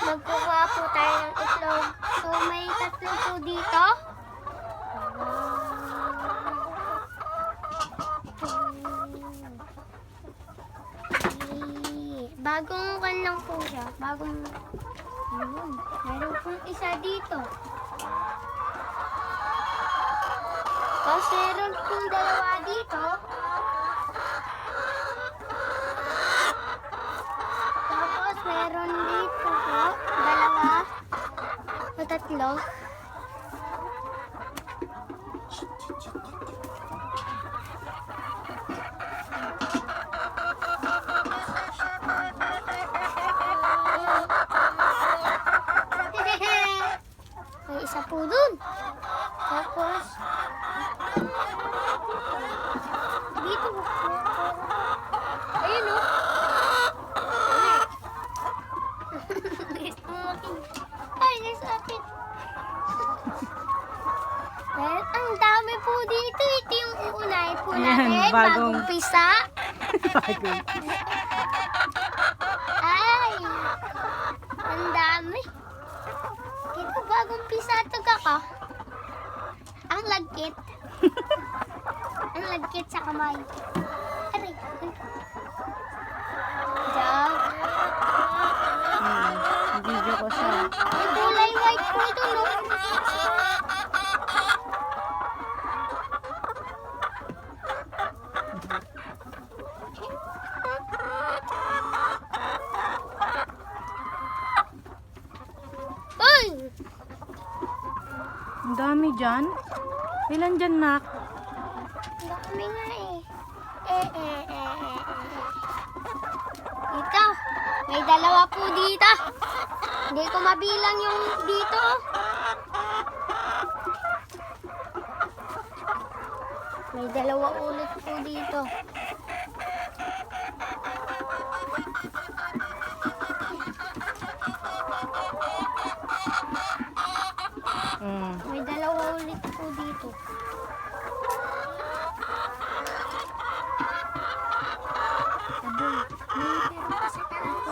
Magkukuha po tayo ng itlog. So, may tatlo po dito. Bagong kan lang po siya. Bagong... Ayun. Meron pong isa dito. Tapos meron pong dalawa dito. Tapos meron dito po. Dalawa. O tatlo. May isa po dun. Tapos, dito po. Ayun o. Ay, nasapit. Ang dami po dito. Ito yung uunay po natin. Yan, Bagong pisa. Bagong. Ay, ang dami. Ito bagong pisa ito ka. Ang lagkit. Ang lagkit sa kamay. Aray. Diyan. Video ko siya. May kulay white po ito, no? Ay! Ang dami dyan. Ilan dyan, nak? Dami nga eh. Ito. May dalawa po dito. Hindi ko mabilang yung dito. May dalawa ulit po dito. May dalawa ulit po dito. Aboy, may pera pa sa taas.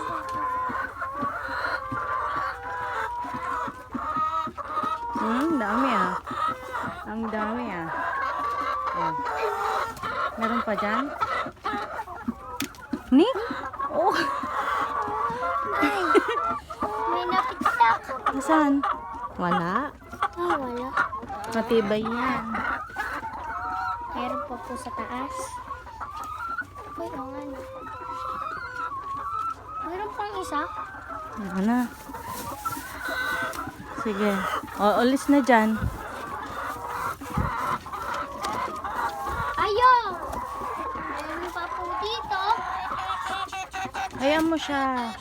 Dami ah. Ang dami ah. Ayan. Meron pa dyan? Ni? Oh! Ay, may napitak. Saan? Wala. Ah, wala. Matibay yan. Meron pa po sa taas. Uy, oo nga na. Meron pang isa. Ano na? Sige. O, ulis na dyan. Ayo! Meron pa po dito. Hayaan mo siya.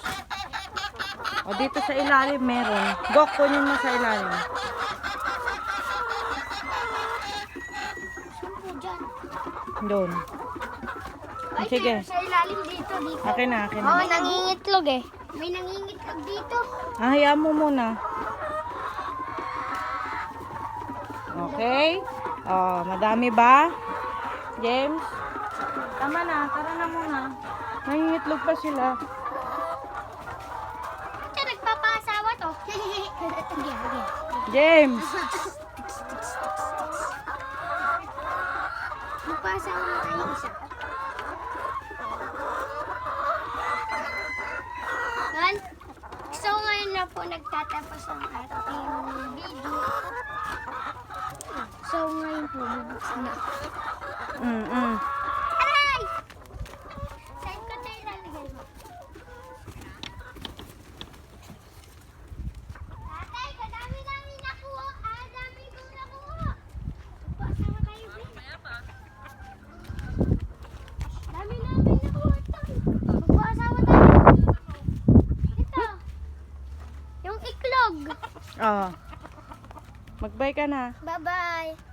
O, dito sa ilalim meron. Gok, kunin mo sa ilalim. Saan po dyan? Doon. Ay, Sige. meron sa ilalim dito. Akin na, akin Oo, na. nangingitlog eh. May nangingitlog dito. Hayaan mo muna. Okay. Oh, madami ba? James? Tama na, tara na muna. Nangingitlog pa sila. Ito, nagpapasawa to. Again. James! Magpasawa na tayo isa. Yan. So, ngayon na po nagtatapos ang ating video. So, ngayon po, bubuksan na. Aray! Saan ko tayo lalagay mo? Tatay, kadami-dami nakuha. Dami kong nakuha. Magpasawa tayo, please. Dami-dami nakuha tayo. Magpasawa tayo. Ito. Yung iklog. Oh. Mag-bye ka na. Bye-bye.